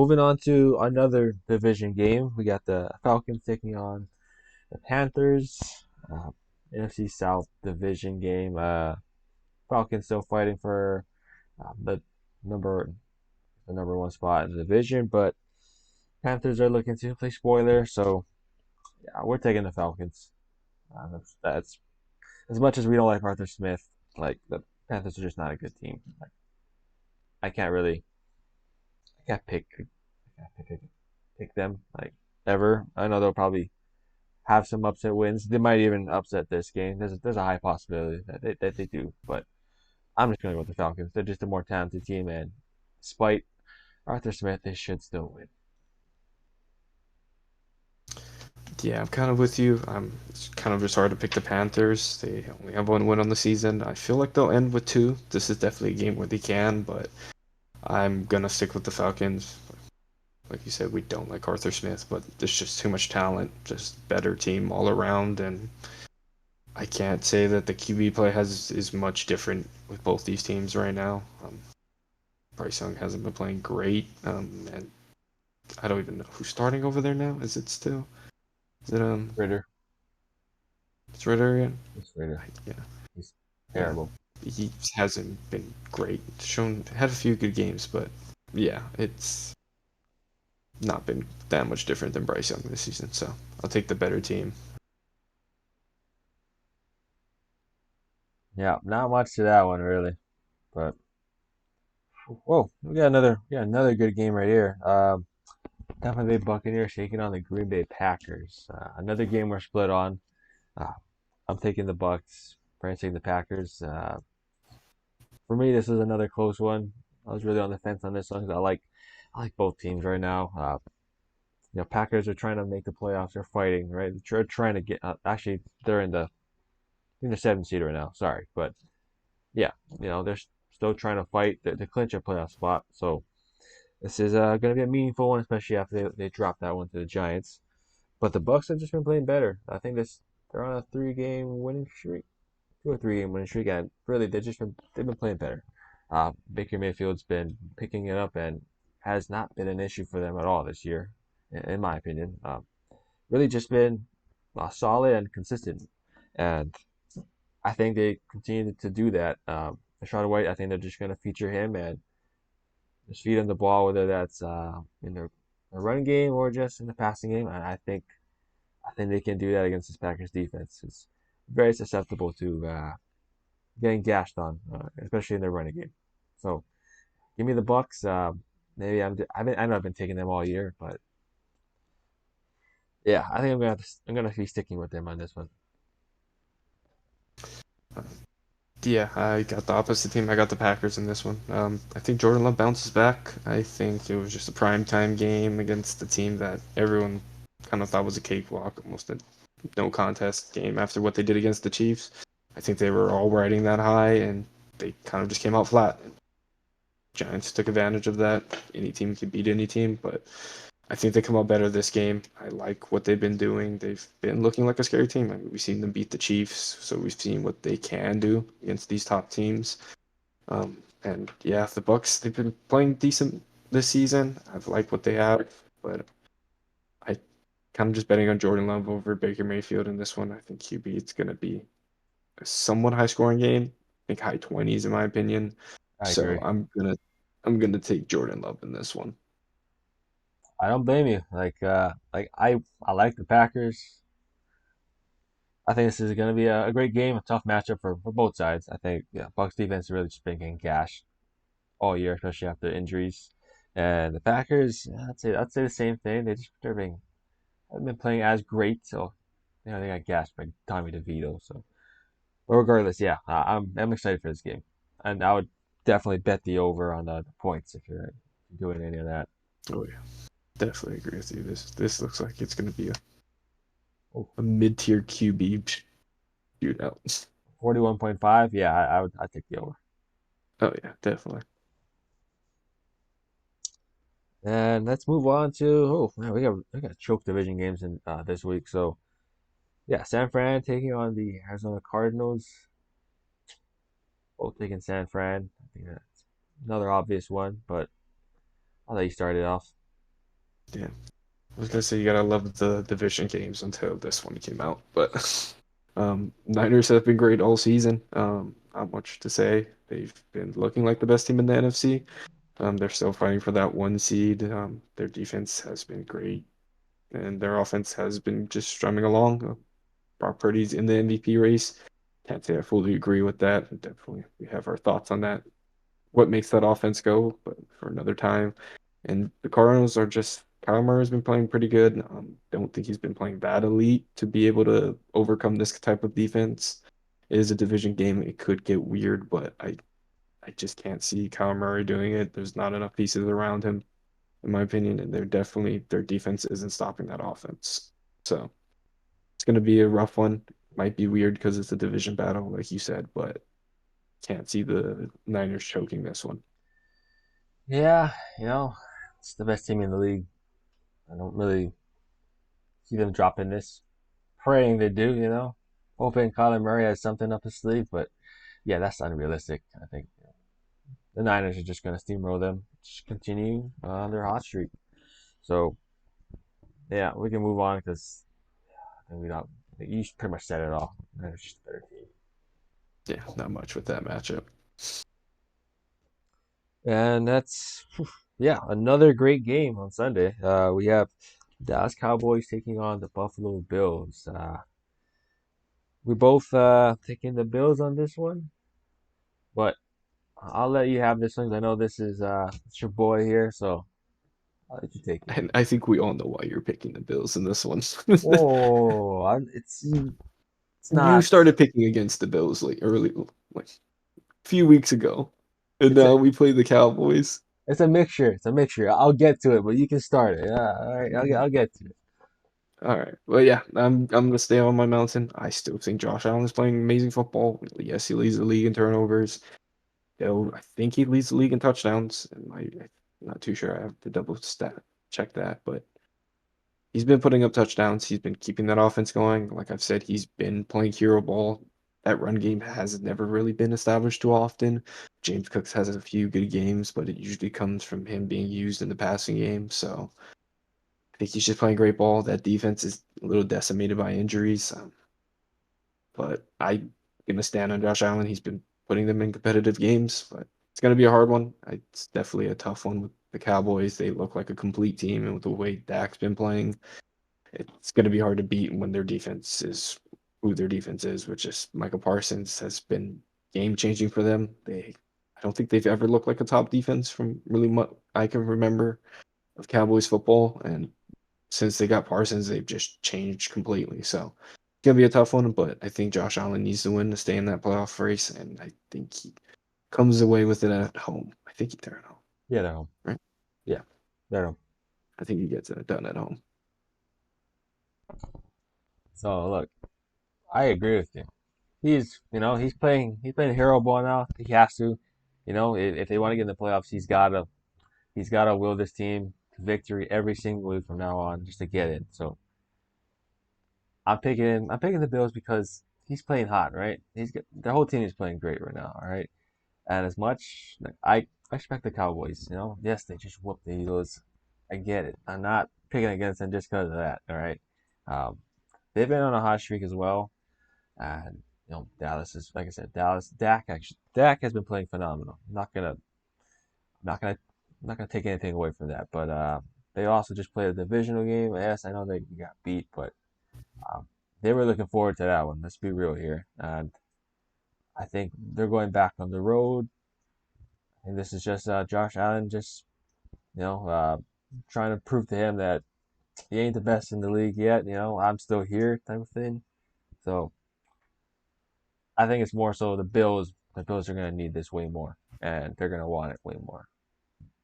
moving on to another division game. We got the Falcons taking on the Panthers. Uh, NFC South division game. Falcons still fighting for the number the number one spot in the division, but Panthers are looking to play spoiler. So yeah, we're taking the Falcons. That's as much as we don't like Arthur Smith. Like the Panthers are just not a good team. Like, I can't really, I can't pick, I can't pick them like ever. I know they'll probably have some upset wins. They might even upset this game. There's a high possibility that they do, but I'm just going to go with the Falcons. They're just a more talented team, and despite Arthur Smith, they should still win. Yeah, I'm kind of with you. It's kind of just hard to pick the Panthers. They only have one win on the season. I feel like they'll end with two. This is definitely a game where they can, but I'm gonna stick with the Falcons. Like you said, we don't like Arthur Smith, but there's just too much talent, just better team all around, and I can't say that the QB play has is much different with both these teams right now. Bryce Young hasn't been playing great, and I don't even know who's starting over there now. Is it still? Is it Ritter, It's Ritter again? it's Ritter. Yeah, He's yeah. terrible. He hasn't been great. Shown had a few good games, but yeah, it's not been that much different than Bryce Young this season. So I'll take the better team. Yeah, not much to that one really, but whoa, we got another good game right here. Tampa Bay Buccaneers taking on the Green Bay Packers. Another game we're split on. Uh, I'm taking the Bucks. Brand's taking the Packers. For me, this is another close one. I was really on the fence on this one because I like both teams right now. Packers are trying to make the playoffs. They're fighting, right? They're trying to get. Actually, they're in the I think they're 7th seed right now. Sorry, but yeah, they're still trying to fight to clinch a playoff spot. So this is going to be a meaningful one, especially after they drop that one to the Giants. But the Bucks have just been playing better. I think they're on a 3-game winning streak, 2 or 3 game winning streak, and really they've been playing better. Baker Mayfield's been picking it up and has not been an issue for them at all this year, in my opinion. Really just been solid and consistent, and I think they continue to do that. Rashad White, I think they're just going to feature him and just feed him the ball, whether that's in their run game or just in the passing game. And I think they can do that against this Packers defense. It's very susceptible to getting gashed on, especially in their running game. So give me the Bucks. Maybe I know I've been taking them all year, but yeah, I think I'm gonna be sticking with them on this one. Yeah, I got the opposite team. I got the Packers in this one. I think Jordan Love bounces back. I think it was just a prime time game against the team that everyone kind of thought was a cakewalk, almost a no contest game after what they did against the Chiefs. I think they were all riding that high, and they kind of just came out flat. Giants took advantage of that. Any team can beat any team, but I think they come out better this game. I like what they've been doing. They've been looking like a scary team. I mean, we've seen them beat the Chiefs, so we've seen what they can do against these top teams. And yeah, the Bucks, they've been playing decent this season. I've liked what they have, but I kind of just betting on Jordan Love over Baker Mayfield in this one. I think QB it's going to be a somewhat high scoring game. I think high 20s in my opinion. I So agree. I'm gonna take Jordan Love in this one. I don't blame you. I like the Packers. I think this is going to be a great game, a tough matchup for both sides. I think Bucks defense has really just been getting gashed all year, especially after injuries. And the Packers, I'd say the same thing. Haven't been playing as great, so they got gashed by Tommy DeVito. So, but regardless, yeah, I'm excited for this game, and I would definitely bet the over on the points if you're doing any of that. Oh yeah, definitely agree with you. This looks like it's gonna be Oh, a mid tier QB shootout. 41.5, yeah, I'd take the over. Oh yeah, definitely. And let's move on to oh man, we got choke division games in this week. So yeah, San Fran taking on the Arizona Cardinals. Both taking San Fran. I think that's another obvious one, but I'll let you start it off. Yeah. I was gonna say you gotta love the division games until this one came out, but Niners have been great all season. Not much to say. They've been looking like the best team in the NFC. They're still fighting for that one seed. Their defense has been great, and their offense has been just strumming along. Brock Purdy's in the MVP race. Can't say I fully agree with that. Definitely, we have our thoughts on that. What makes that offense go, but for another time. And the Cardinals are just Kyle Murray's been playing pretty good. Don't think he's been playing that elite to be able to overcome this type of defense. It is a division game. It could get weird, but I just can't see Kyle Murray doing it. There's not enough pieces around him, in my opinion, and their defense isn't stopping that offense. So it's going to be a rough one. Might be weird because it's a division battle, like you said, but can't see the Niners choking this one. Yeah, it's the best team in the league. I don't really see them dropping this. Praying they do, hoping Kyler Murray has something up his sleeve, but yeah, that's unrealistic. I think the Niners are just going to steamroll them, just continue on their hot streak. So yeah, we can move on because I think we don't. You pretty much said it all. Niners just a better team. Yeah, not much with that matchup. And that's yeah, another great game on Sunday. We have Dallas Cowboys taking on the Buffalo Bills. We both taking the Bills on this one, but I'll let you have this one. 'Cause I know this is it's your boy here, so I'll let you take it. And I think we all know why you're picking the Bills in this one. Oh, it's You not. started picking against the Bills like early, like a few weeks ago, and It's a now we play the Cowboys. it's a mixture. It's a mixture. I'll get to it, but you can start it. Yeah, all right. I'll get to it. All right, well, yeah, I'm gonna stay on my mountain. I still think Josh Allen is playing amazing football. Yes, he leads the league in turnovers. Though I think he leads the league in touchdowns. And I'm not too sure. I have to double stat check that, but he's been putting up touchdowns. He's been keeping that offense going. Like I've said, he's been playing hero ball. That run game has never really been established too often. James Cooks has a few good games, but it usually comes from him being used in the passing game. So I think he's just playing great ball. That defense is a little decimated by injuries. But I'm gonna stand on Josh Allen. He's been putting them in competitive games, but it's gonna be a hard one. It's definitely a tough one with the Cowboys. They look like a complete team, and with the way Dak's been playing, it's gonna be hard to beat when their defense is who their defense is, which is Michael Parsons has been game changing for them. I don't think they've ever looked like a top defense from really what I can remember of Cowboys football, and since they got Parsons, they've just changed completely. So it's gonna be a tough one, but I think Josh Allen needs to win to stay in that playoff race, and I think he comes away with it at home. I think they're at home, Yeah, they're home. right? Yeah, they're home. I think he gets it done at home. So look, I agree with you. He's playing hero ball now. He has to. If they want to get in the playoffs, he's gotta will this team to victory every single week from now on just to get in. So I'm picking the Bills because he's playing hot, right? The whole team is playing great right now, all right. And as much like, I expect the Cowboys, yes, they just whooped the Eagles. I get it. I'm not picking against them just because of that, all right. Um, they've been on a hot streak as well, and Dallas is like I said, Dallas Dak has been playing phenomenal. Not gonna not gonna take anything away from that, but they also just played a divisional game. Yes, I know they got beat, but um, they were looking forward to that one. Let's be real here. And I think they're going back on the road. And this is just Josh Allen just, trying to prove to him that he ain't the best in the league yet. I'm still here type of thing. So I think it's more so the Bills. The Bills are going to need this way more. And they're going to want it way more.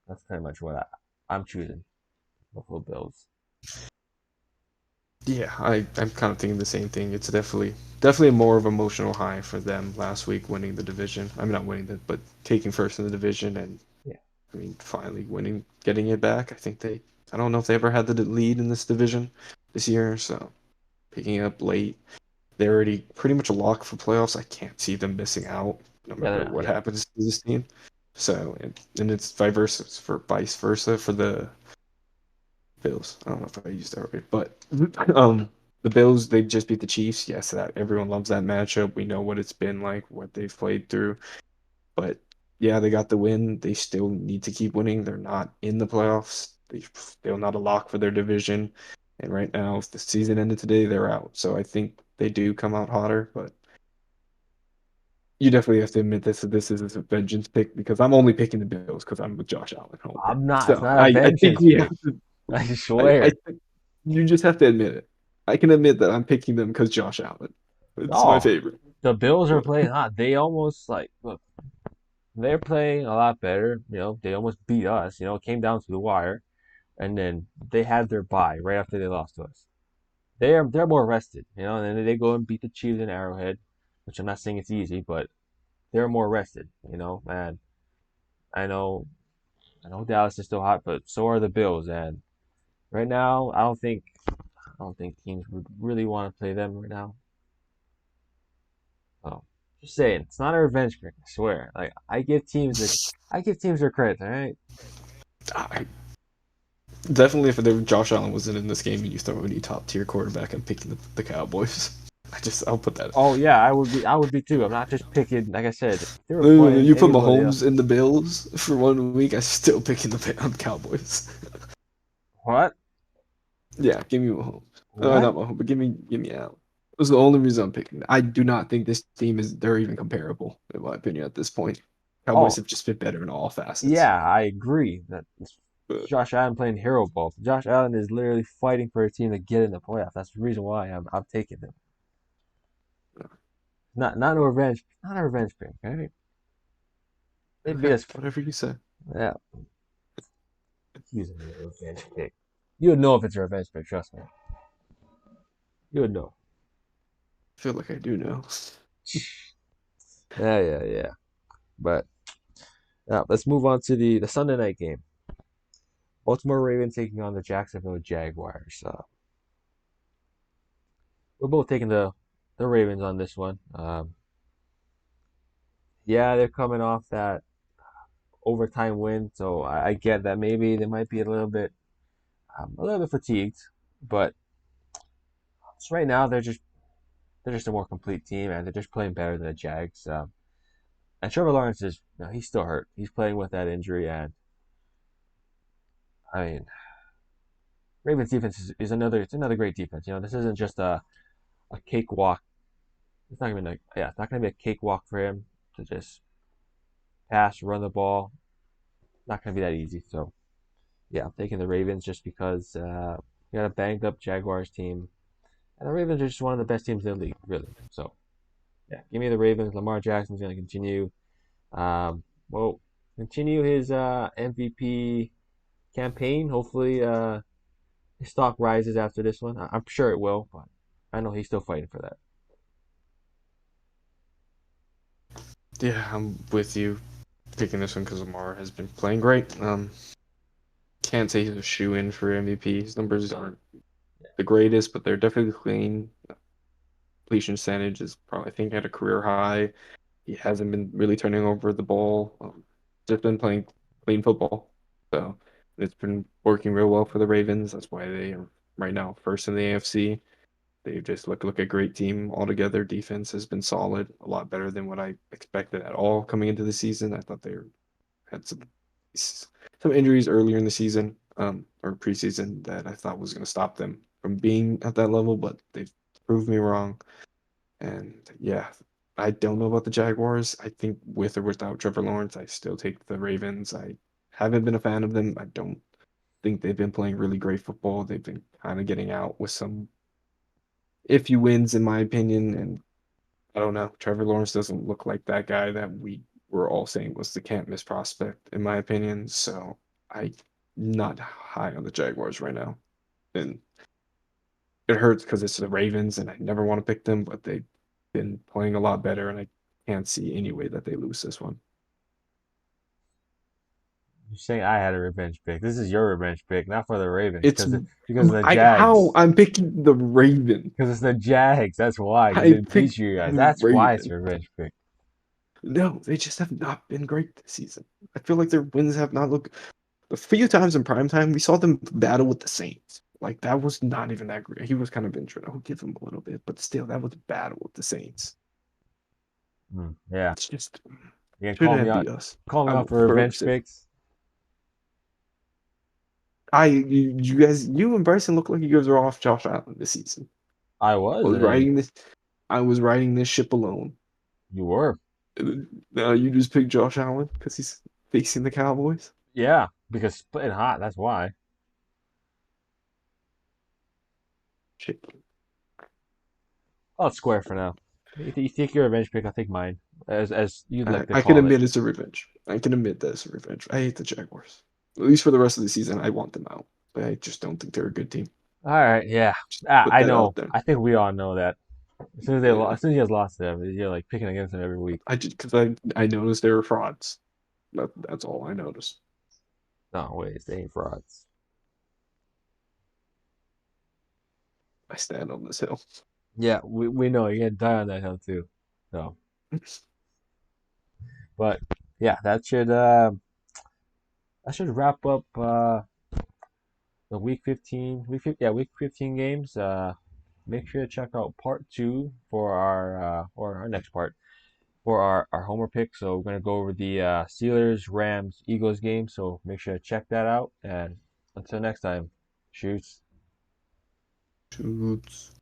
That's pretty much what I'm choosing. Buffalo Bills. Yeah, I'm kind of thinking the same thing. It's definitely a more of emotional high for them last week winning the division. I mean, not winning it, but taking first in the division and Yeah. I mean finally winning, getting it back. I don't know if they ever had the lead in this division this year, so picking it up late. They're already pretty much a lock for playoffs. I can't see them missing out no Yeah, matter what yeah. happens to this team. So, and it's vice versa for the Bills. I don't know if I used that right, but the Bills, they just beat the Chiefs. Yes, that everyone loves that matchup. We know what it's been like, what they've played through. But yeah, they got the win. They still need to keep winning. They're not in the playoffs. They're still not a lock for their division. And right now, if the season ended today, they're out. So I think they do come out hotter, but you definitely have to admit this is a vengeance pick because I'm only picking the Bills because I'm with Josh Allen homer. I'm not. It's So not a I think vengeance we have pick. to I I swear. think you just have to admit it. I can admit that I'm picking them because Josh Allen. It's my Oh, favorite. the Bills are But playing hot. They almost like look. They're playing a lot better. They almost beat us. It came down to the wire, and then they had their bye right after they lost to us. They're more rested. And then they go and beat the Chiefs in Arrowhead, which I'm not saying it's easy, but they're more rested. And I know I know Dallas is still hot, but so are the Bills. And right now, I don't think teams would really want to play them right now. Oh, just saying, it's not a revenge pick. I swear. Like I give teams their credit. All right. I definitely, if Josh Allen wasn't in this game and you throw any top tier quarterback, I'm picking the Cowboys. I'll put that. Oh yeah, I would be too. I'm not just picking. Like I said, if they were No, no, no, playing you put anybody else. Mahomes in the Bills for 1 week, I'm still picking the Cowboys. What? Yeah, give me Mahomes. What? Not Mahomes, but give me Allen. That's the only reason I'm picking. I do not think this team they're even comparable, in my opinion, at this point. Cowboys Oh have just been better in all facets. yeah, I agree. That But Josh Allen playing hero ball. Josh Allen is literally fighting for a team to get in the playoffs. That's the reason why I'm taking them. Not a revenge pick. Right? They beat okay, us. whatever you say. Yeah, using a revenge pick. You would know if it's a revenge pick. Trust me. You would know. I feel like I do know. Yeah, yeah, yeah. But let's move on to the Sunday night game. Baltimore Ravens taking on the Jacksonville Jaguars. We're both taking the Ravens on this one. Yeah, they're coming off that overtime win, so I get that maybe they might be a little bit fatigued, but right now they're just a more complete team and they're just playing better than the Jags. And Trevor Lawrence is he's still hurt. He's playing with that injury, and I mean Ravens defense is another great defense. This isn't just a cakewalk. It's not gonna be a cakewalk for him to just pass, run the ball. Not gonna be that easy. So yeah, I'm taking the Ravens just because you got a banged up Jaguars team, and the Ravens are just one of the best teams in the league, really. So yeah, give me the Ravens. Lamar Jackson's gonna continue, um, well, continue his MVP campaign. Hopefully, his stock rises after this one. I'm sure it will, but I know he's still fighting for that. Yeah, I'm with you. Picking this one because Lamar has been playing great. Can't say he's a shoe in for MVP. His numbers aren't the greatest, but they're definitely clean. Completion percentage is probably, I think, at a career high. He hasn't been really turning over the ball. Just been playing clean football. So it's been working real well for the Ravens. That's why they are right now first in the AFC. They just look a great team altogether. Defense has been solid, a lot better than what I expected at all coming into the season. I thought they had some injuries earlier in the season, or preseason that I thought was going to stop them from being at that level, but they've proved me wrong. And yeah, I don't know about the Jaguars. I think with or without Trevor Lawrence, I still take the Ravens. I haven't been a fan of them. I don't think they've been playing really great football. They've been kind of getting out with some iffy wins, in my opinion. And I don't know. Trevor Lawrence doesn't look like that guy that we were all saying was the can't miss prospect, in my opinion. So I'm not high on the Jaguars right now. And it hurts because it's the Ravens and I never want to pick them, but they've been playing a lot better and I can't see any way that they lose this one. You're saying I had a revenge pick. This is your revenge pick, not for the Ravens, It's because of the I how Jags. I'm picking the Ravens. Because it's the Jags. That's why. Because I they beat picked you guys. the That's why it's a Ravens. revenge pick. No, they just have not been great this season. I feel like their wins have not looked. The few times in prime time, we saw them battle with the Saints. Like that was not even that great. He was kind of injured. I'll give him a little bit, but still, that was a battle with the Saints. Yeah. It's just You can shouldn't have beat us. call me I out will for forever revenge say. picks. You guys, you and Bryson look like you guys are off Josh Allen this season. I I was, was and then riding this. I was riding this ship alone. you were. And then now you just pick Josh Allen because he's facing the Cowboys. Yeah, because splitting hot. That's why. Shit. I'll square for now. You take your revenge pick. I'll take mine, as you'd like to I can call it. admit it's a revenge. I can admit that it's a revenge. I hate the Jaguars. At least for the rest of the season, I want them out. But I just don't think they're a good team. All right, yeah. Just put I that know. out there. I think we all know that. Yeah. As soon as you guys lost to them, you're like picking against them every week. I just because I noticed they were frauds. That's all I noticed. No, wait, they ain't frauds. I stand on this hill. Yeah, we know you're gonna die on that hill too. So, but yeah, that should wrap up the week 15 games. Make sure to check out part two for our next part for our homer pick. So we're gonna go over the Steelers, Rams, Eagles game. So make sure to check that out. And until next time, shoots. Shoots.